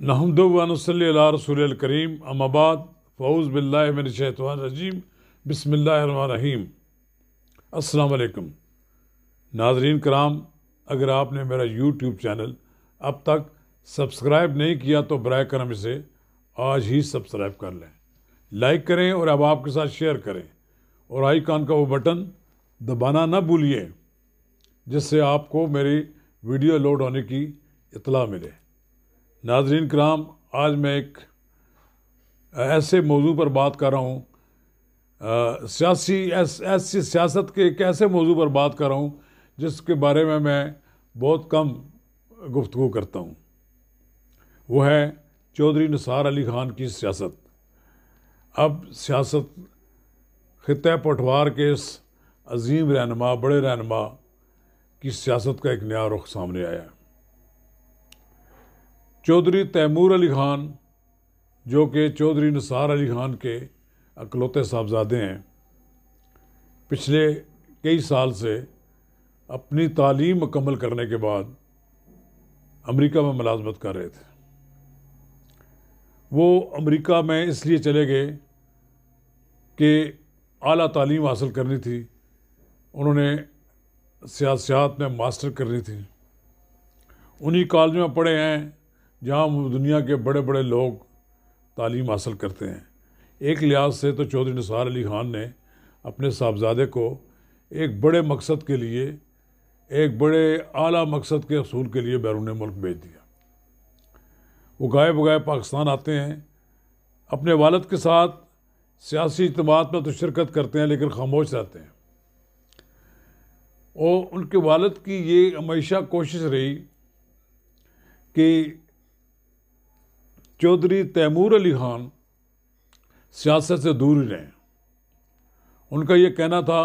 नहमदु व नसल्ली अला रसूलिल करीम अम्मा बाद फ़ऊज़ बिल्लाहि मिनश शैतानिर रजीम बिस्मिल्लाहिर रहमानिर रहीम। अस्सलाम वालेकुम नाज़रीन कराम, अगर आपने मेरा यूट्यूब चैनल अब तक सब्सक्राइब नहीं किया तो बराए करम इसे आज ही सब्सक्राइब कर लें, लाइक करें और अब आपके साथ शेयर करें और आइकॉन का वो बटन दबाना ना भूलिए जिससे आपको मेरी वीडियो लोड होने की इत्तला मिले। नाज़रीन कराम, आज मैं एक ऐसे मौजू पर बात कर रहा हूँ, ऐसी सियासत के एक ऐसे मौजू पर बात कर रहा हूँ जिसके बारे में मैं बहुत कम गुफ्तगू करता हूँ। वो है चौधरी निसार अली खान की सियासत। अब सियासत खित्ते पटवार के इस अजीम रहनुमा, बड़े रहनुमा की सियासत का एक नया रुख सामने आया है। चौधरी तैमूर अली खान, जो कि चौधरी निसार अली खान के अकलौते साहबजादे हैं, पिछले कई साल से अपनी तालीम मुकम्मल करने के बाद अमेरिका में मुलाजमत कर रहे थे। वो अमेरिका में इसलिए चले गए कि आला तालीम हासिल करनी थी, उन्होंने सियासत में मास्टर करनी थी। उन्हीं कॉलेज में पढ़े हैं जहाँ दुनिया के बड़े बड़े लोग तालीम हासिल करते हैं। एक लिहाज से तो चौधरी निसार अली खान ने अपने साहबजादे को एक बड़े मकसद के लिए, एक बड़े आला मकसद के असूल के लिए बैरून मुल्क भेज दिया। वो गाए बगाए पाकिस्तान आते हैं, अपने वालिद के साथ सियासी इज्तिमात में तो शिरकत करते हैं लेकिन खामोश रहते हैं। और उनके वालिद की ये हमेशा कोशिश रही कि चौधरी तैमूर अली खान सियासत से दूर ही रहें। उनका ये कहना था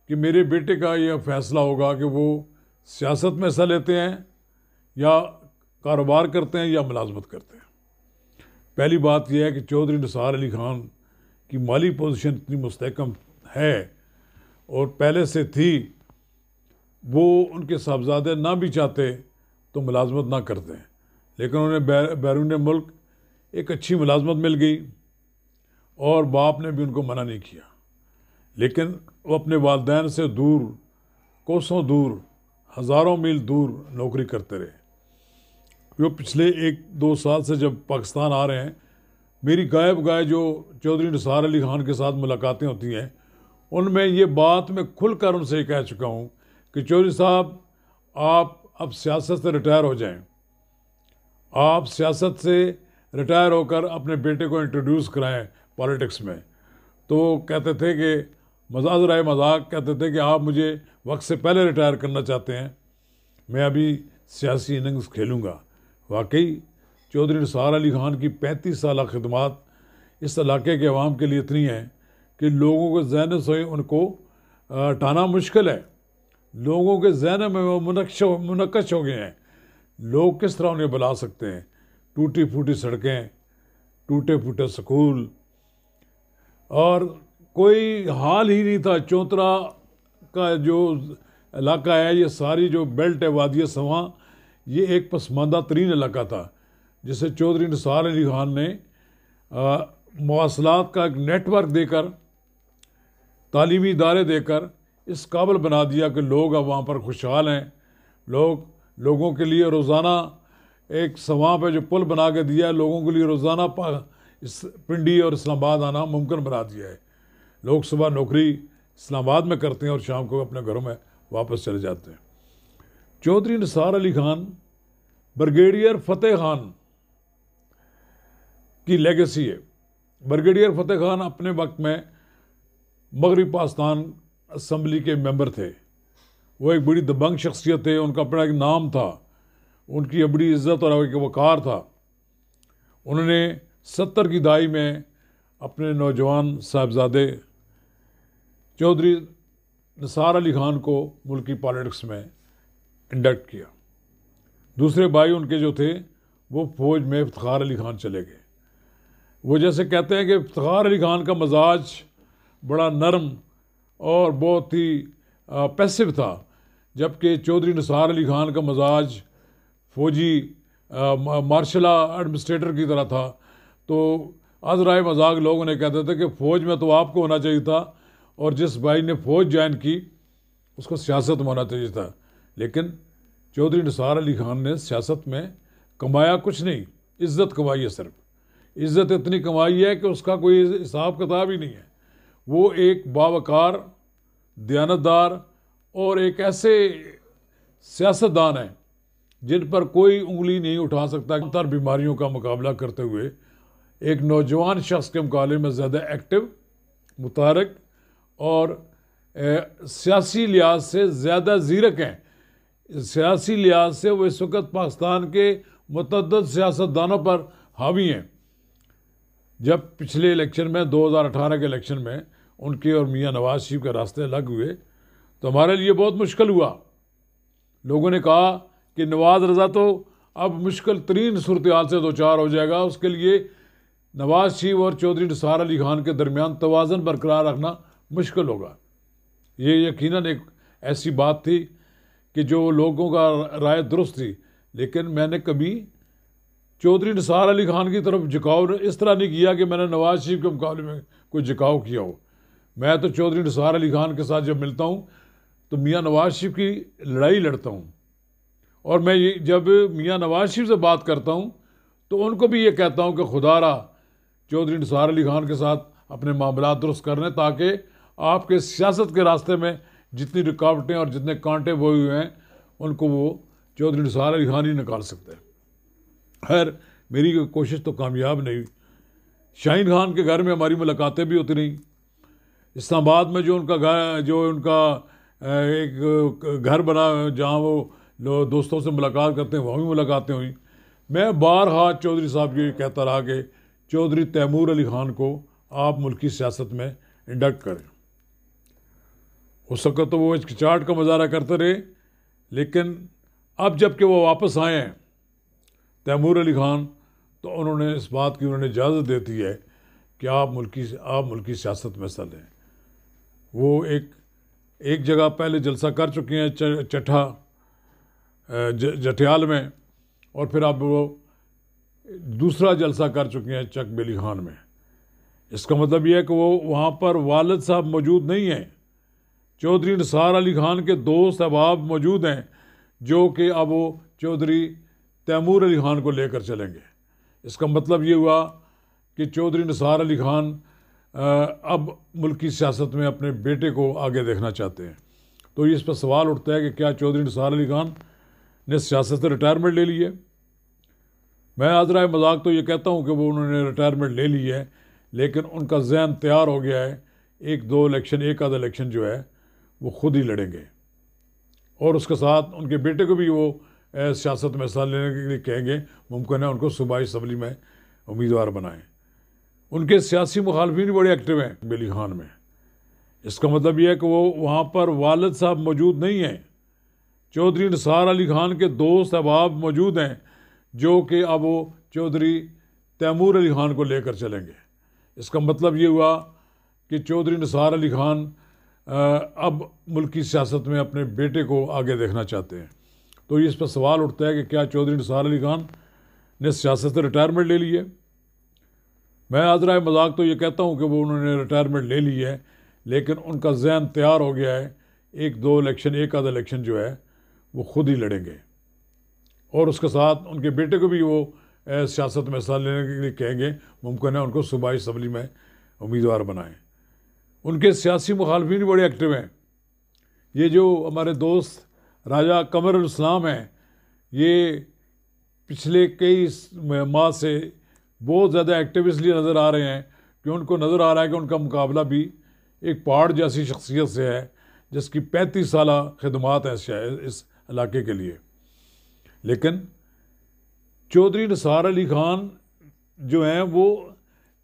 कि मेरे बेटे का यह फैसला होगा कि वो सियासत में हिस्सा लेते हैं या कारोबार करते हैं या मुलाजमत करते हैं। पहली बात यह है कि चौधरी निसार अली खान की माली पोजीशन इतनी मुस्तहकम है और पहले से थी, वो उनके साहबजादे ना भी चाहते तो मुलाजमत ना करते हैं, लेकिन उन्हें बैरून मुल्क एक अच्छी मुलाजमत मिल गई और बाप ने भी उनको मना नहीं किया। लेकिन वो अपने वालिदैन से दूर, कोसों दूर, हज़ारों मील दूर नौकरी करते रहे। वो पिछले 1-2 साल से जब पाकिस्तान आ रहे हैं, मेरी गायब गाय जो चौधरी निसार अली खान के साथ मुलाकातें होती हैं, उनमें ये बात मैं खुलकर उनसे कह चुका हूँ कि चौधरी साहब, आप अब सियासत से रिटायर हो जाएं। आप सियासत से रिटायर होकर अपने बेटे को इंट्रोड्यूस कराएं पॉलिटिक्स में। तो वो कहते थे कि मजाक कहते थे कि आप मुझे वक्त से पहले रिटायर करना चाहते हैं, मैं अभी सियासी इनिंग्स खेलूँगा। वाकई चौधरी निसार अली खान की 35 साल खिदमत इस इलाके के अवाम के लिए इतनी हैं कि लोगों के जहन से उनको हटाना मुश्किल है। लोगों के जहन में वो मुनक्कश हो गए हैं। लोग किस तरह उन्हें बुला सकते हैं? टूटी फूटी सड़कें, टूटे फूटे स्कूल, और कोई हाल ही नहीं था। चौतरा का जो इलाका है, ये सारी जो बेल्ट है वादिया सवां, ये एक पसमानदा तरीन इलाका था जिसे चौधरी निसार अली खान ने मवासलात का एक नेटवर्क देकर, तालीमी इदारे देकर इस काबिल बना दिया कि लोग अब वहाँ पर खुशहाल हैं। लोगों के लिए रोज़ाना एक सवां पे जो पुल बना के दिया है, लोगों के लिए रोज़ाना इस पिंडी और इस्लामाबाद आना मुमकिन बना दिया है। लोग सुबह नौकरी इस्लामाबाद में करते हैं और शाम को अपने घरों में वापस चले जाते हैं। चौधरी निसार अली खान ब्रिगेडियर फतेह खान की लेगेसी है। ब्रिगेडियर फतेह खान अपने वक्त में मगरबी पाकिस्तान असम्बली के मेंबर थे। वो एक बड़ी दबंग शख्सियत थे, उनका अपना एक नाम था, उनकी बड़ी इज़्ज़त और एक वक़ार था। उन्होंने 70 की दहाई में अपने नौजवान साहबजादे चौधरी निसार अली खान को मुल्की पॉलिटिक्स में इंडक्ट किया। दूसरे भाई उनके जो थे वो फौज में इफ्तिखार अली खान चले गए। वो जैसे कहते हैं कि इफ्तिखार अली खान का मजाज बड़ा नरम और बहुत ही पैसिव था, जबकि चौधरी निसार अली खान का मजाज फौजी मार्शल एडमिनिस्ट्रेटर की तरह था। तो आज़राए मजाक लोगों ने कहते थे कि फ़ौज में तो आपको होना चाहिए था, और जिस भाई ने फ़ौज ज्वाइन की उसको सियासत में होना चाहिए था। लेकिन चौधरी निसार अली खान ने सियासत में कमाया कुछ नहीं, इज़्ज़त कमाई है। सिर्फ इज़्ज़त इतनी कमाई है कि उसका कोई हिसाब किताब ही नहीं है। वो एक बावकार, दयानतदार और एक ऐसे सियासतदान हैं जिन पर कोई उंगली नहीं उठा सकता। तर बीमारियों का मुकाबला करते हुए एक नौजवान शख्स के मुकाबले में ज़्यादा एक्टिव, मुतारक और सियासी लिहाज से ज़्यादा ज़ीरक हैं। सियासी लिहाज से वो इस वक्त पाकिस्तान के मुतअद्दिद सियासतदानों पर हावी हैं। जब पिछले इलेक्शन में 2018 के इलेक्शन में उनके और मियां नवाज शरीफ के रास्ते अलग हुए तो हमारे लिए बहुत मुश्किल हुआ। लोगों ने कहा कि नवाज रज़ा तो अब मुश्किल तरीन सूरत हाल से दो चार हो जाएगा, उसके लिए नवाज शरीफ और चौधरी निसार अली खान के दरमियान तवाज़न बरकरार रखना मुश्किल होगा। ये यकीनन एक ऐसी बात थी कि जो लोगों का राय दुरुस्त थी, लेकिन मैंने कभी चौधरी निसार अली खान की तरफ झुकाव इस तरह नहीं किया कि मैंने नवाज शरीफ के मुकाबले में कोई झुकाव किया हो। मैं तो चौधरी निसार अली खान के साथ जब मिलता हूँ तो मियां नवाज शरीफ की लड़ाई लड़ता हूँ, और मैं ये जब मियां नवाज शरीफ से बात करता हूँ तो उनको भी ये कहता हूँ कि खुदारा चौधरी निसार अली खान के साथ अपने मामला दुरुस्त कर लें, ताकि आपके सियासत के रास्ते में जितनी रुकावटें और जितने कांटे बोए हुए हैं उनको वो चौधरी निसार अली खान ही निकाल सकते हैं। खैर, मेरी कोशिश तो कामयाब नहीं। शाहीन खान के घर में हमारी मुलाकातें भी होती रहीं। इस्लामाबाद में जो उनका एक घर बना जहाँ वो दोस्तों से मुलाकात करते हैं, वहाँ भी मुलाकातें हुई। मैं बारहा चौधरी साहब ये कहता रहा कि चौधरी तैमूर अली खान को आप मुल्की सियासत में इंडक्ट करें। उस वक्त तो वो हिचकिचाहट का मुजाहरा करते रहे, लेकिन अब जबकि वो वापस आए हैं तैमूर अली खान, तो उन्होंने इस बात की उन्होंने इजाज़त दे दी है कि आप मुल्की सियासत में हिस्सा लें। वो एक जगह पहले जलसा कर चुके हैं चट्ठा जटियाल में, और फिर अब वो दूसरा जलसा कर चुके हैं चक बेली खान में। इसका मतलब यह है कि वो वहाँ पर वालिद साहब मौजूद नहीं हैं। चौधरी निसार अली खान के दोस्त अहबाब मौजूद हैं जो कि अब वो चौधरी तैमूर अली खान को लेकर चलेंगे। इसका मतलब ये हुआ कि चौधरी निसार अली खान अब मुल्की सियासत में अपने बेटे को आगे देखना चाहते हैं। तो इस पर सवाल उठता है कि क्या चौधरी निसार अली खान ने सियासत से रिटायरमेंट ले ली है। मैं आज़राए मजाक तो ये कहता हूँ कि वो उन्होंने रिटायरमेंट ले ली है, लेकिन उनका जहन तैयार हो गया है। एक आधा इलेक्शन जो है वो खुद ही लड़ेंगे, और उसके साथ उनके बेटे को भी वो सियासत में हिस्सा लेने के लिए कहेंगे। मुमकिन है उनको सूबाई असम्बली में उम्मीदवार बनाएं। उनके सियासी मुखालफिन बड़े एक्टिव हैं बेली खान में। इसका मतलब यह है कि वो वहाँ पर वालिद साहब मौजूद नहीं हैं। चौधरी निसार अली खान के दोस्त अहबाब मौजूद हैं जो कि अब वो चौधरी तैमूर अली खान को लेकर चलेंगे। इसका मतलब ये हुआ कि चौधरी निसार अली खान अब मुल्की सियासत में अपने बेटे को आगे देखना चाहते हैं। तो इस पर सवाल उठता है कि क्या चौधरी निसार अली खान ने सियासत से रिटायरमेंट ले ली है। मैं आज़राए मजाक तो ये कहता हूँ कि वो उन्होंने रिटायरमेंट ले ली है, लेकिन उनका जहन तैयार हो गया है। एक आधा इलेक्शन जो है वो खुद ही लड़ेंगे, और उसके साथ उनके बेटे को भी वो सियासत में हिस्सा लेने के लिए कहेंगे। मुमकिन है उनको सूबाई असम्बली में उम्मीदवार बनाएं। उनके सियासी मुखालफिन बड़े एक्टिव हैं। ये जो हमारे दोस्त राजा कमरुल इस्लाम हैं, ये पिछले कई माह से बहुत ज़्यादा एक्टिव इसलिए नज़र आ रहे हैं कि उनको नज़र आ रहा है कि उनका मुकाबला भी एक पहाड़ जैसी शख्सियत से है जिसकी 35 साल खिदमात है इस इलाके के लिए। लेकिन चौधरी निसार अली खान जो हैं वो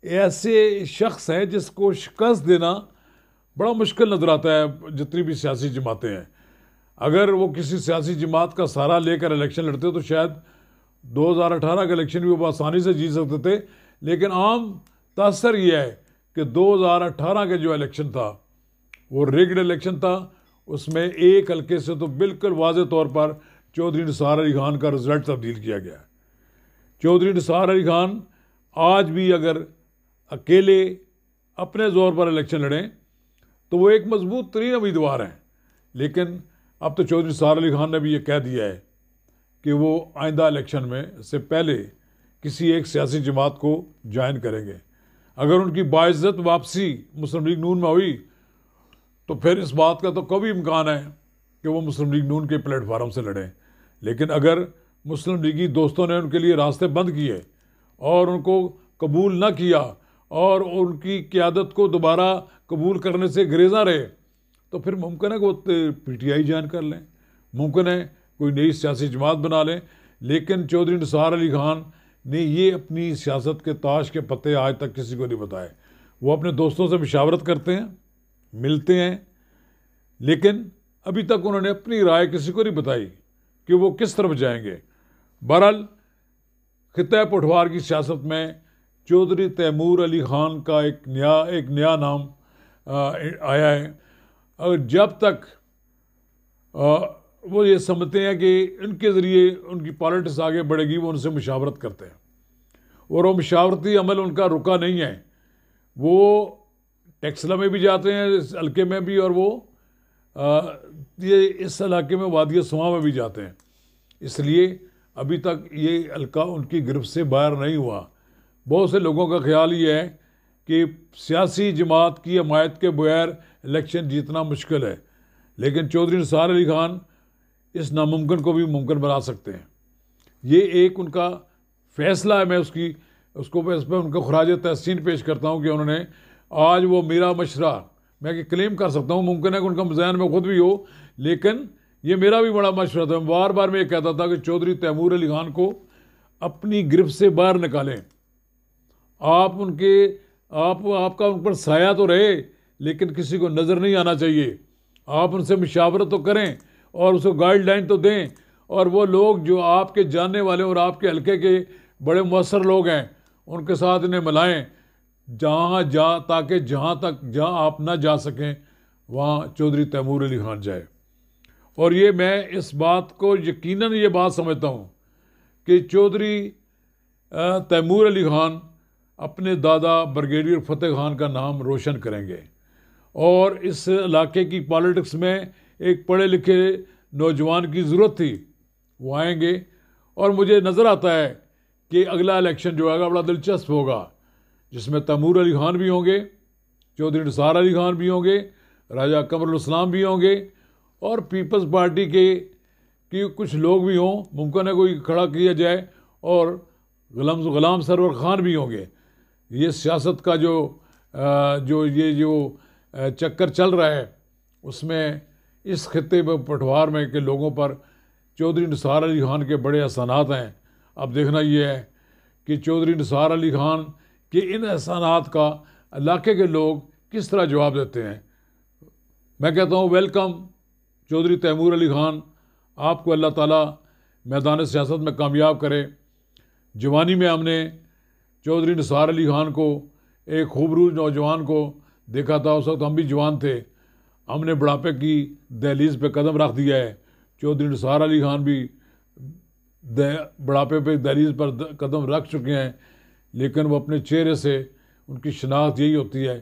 ऐसे शख्स हैं जिसको शिकस्त देना बड़ा मुश्किल नज़र आता है। जितनी भी सियासी जमातें हैं, अगर वो किसी सियासी जमात का सहारा लेकर इलेक्शन लड़ते तो शायद 2018 का इलेक्शन भी वो आसानी से जीत सकते थे। लेकिन आम तासर यह है कि 2018 का जो इलेक्शन था वो रिग्ड इलेक्शन था। उसमें एक हल्के से तो बिल्कुल वाज़े तौर पर चौधरी निसार अली खान का रिज़ल्ट तब्दील किया गया। चौधरी निसार अली खान आज भी अगर अकेले अपने ज़ोर पर इलेक्शन लड़ें तो वो एक मजबूत तरीन उम्मीदवार हैं। लेकिन अब तो चौधरी निसार अली खान ने भी ये कह दिया है कि वो आइंदा इलेक्शन में से पहले किसी एक सियासी जमात को ज्वाइन करेंगे। अगर उनकी बाइज्जत वापसी मुस्लिम लीग नून में हुई तो फिर इस बात का तो कभी इम्कान है कि वो मुस्लिम लीग नून के प्लेटफार्म से लड़ें। लेकिन अगर मुस्लिम लीगी दोस्तों ने उनके लिए रास्ते बंद किए और उनको कबूल ना किया और उनकी क़यादत को दोबारा कबूल करने से गुरेज़ा रहे तो फिर मुमकिन है कि वो PTI ज्वाइन कर लें, मुमकिन है कोई नई सियासी जमात बना लें। लेकिन चौधरी निसार अली खान ने ये अपनी सियासत के ताश के पत्ते आज तक किसी को नहीं बताए। वो अपने दोस्तों से मशावरत करते हैं, मिलते हैं, लेकिन अभी तक उन्होंने अपनी राय किसी को नहीं बताई कि वो किस तरफ जाएंगे। बहरहाल खित्ता पठवार की सियासत में चौधरी तैमूर अली खान का एक नया नाम आया है। और जब तक वो ये समझते हैं कि इनके ज़रिए उनकी पॉलिटिक्स आगे बढ़ेगी, वो उनसे मुशावरत करते हैं और वो मुशावरती अमल उनका रुका नहीं है। वो टेक्सला में भी जाते हैं, इस हल्के में भी, और वो ये इस इलाके में वादिया सुमा में भी जाते हैं। इसलिए अभी तक ये हल्का उनकी गिरफ्त से बाहर नहीं हुआ। बहुत से लोगों का ख्याल ये है कि सियासी जमात की हमायत के बगैर इलेक्शन जीतना मुश्किल है, लेकिन चौधरी निसार अली खान इस नामुमकिन को भी मुमकिन बना सकते हैं। ये एक उनका फ़ैसला है। मैं उस पर उनका खराज तहसीन पेश करता हूँ कि उन्होंने आज वो मेरा मशरा, मैं क्लेम कर सकता हूँ, मुमकिन है कि उनका ज़हन में खुद भी हो, लेकिन ये मेरा भी बड़ा मशवरा था। बार बार मैं ये कहता था कि चौधरी तैमूर अली खान को अपनी गिरफ्त से बाहर निकालें। आपका उन पर साया तो रहे, लेकिन किसी को नज़र नहीं आना चाहिए। आप उनसे मुशावरत तो करें और उसको गाइडलाइन तो दें, और वो लोग जो आपके जानने वाले और आपके हल्के के बड़े मुअस्सर लोग हैं उनके साथ इन्हें मिलाएं, ताकि जहाँ आप ना जा सकें वहाँ चौधरी तैमूर अली खान जाए। और ये मैं इस बात को यकीनन ये बात समझता हूँ कि चौधरी तैमूर अली खान अपने दादा ब्रिगेडियर फतेह खान का नाम रोशन करेंगे और इस इलाके की पॉलिटिक्स में एक पढ़े लिखे नौजवान की ज़रूरत थी, वो आएंगे। और मुझे नज़र आता है कि अगला इलेक्शन जो आएगा बड़ा दिलचस्प होगा, जिसमें तैमूर अली खान भी होंगे, चौधरी निसार अली खान भी होंगे, राजा कमरुल इस्लाम भी होंगे और पीपल्स पार्टी के कुछ लोग भी हों, मुमकिन है कोई खड़ा किया जाए, और गुलाम सरवर खान भी होंगे। ये सियासत का जो चक्कर चल रहा है उसमें इस खित्ते पठवार में के लोगों पर चौधरी निसार अली खान के बड़े एहसानात हैं। अब देखना ये है कि चौधरी निसार अली खान के इन एहसानात का इलाके के लोग किस तरह जवाब देते हैं। मैं कहता हूँ वेलकम चौधरी तैमूर अली खान, आपको अल्लाह ताला मैदान सियासत में कामयाब करे। जवानी में हमने चौधरी निसार अली खान को, एक खूबरू नौजवान को देखा था, उस वक्त हम भी जवान थे, हमने बुढ़ापे की दहलीज पे कदम रख दिया है। चौधरी निसार अली खान भी बुढ़ापे पे दहलीज पर कदम रख चुके हैं, लेकिन वो अपने चेहरे से उनकी शनाख्त यही होती है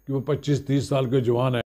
कि वो 25-30 साल के जवान हैं।